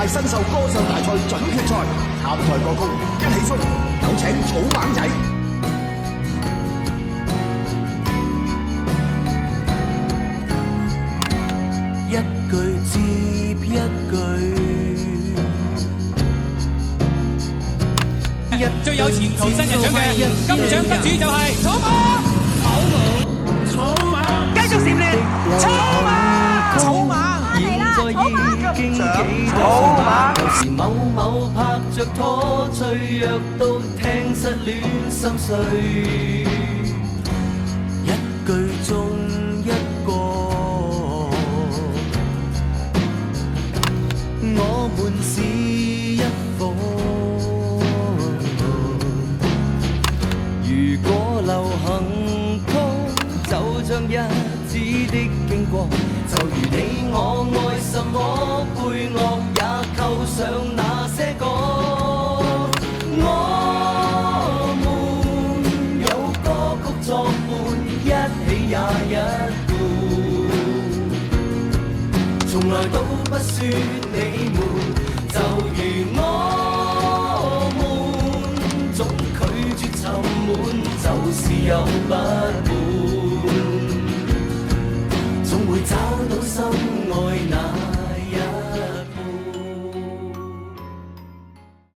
界新秀歌唱大賽準決賽，參賽歌曲一起衝，有請草蜢仔。一句接一句，最有前途新人獎嘅金獎得主就係草蜢。草蜢繼續蟬聯草蜢，草蜢現在已經幾多馬？舊時某某拍着拖，脆弱到聽失戀心碎，一句中一個，我們是一夥。如果流行曲就像日子的經過，就如你我愛什麼配樂也扣上那些歌。我們有歌曲作伴，一起也一半，從來都不說你們，就如我們總拒絕沉悶，就是有不滿。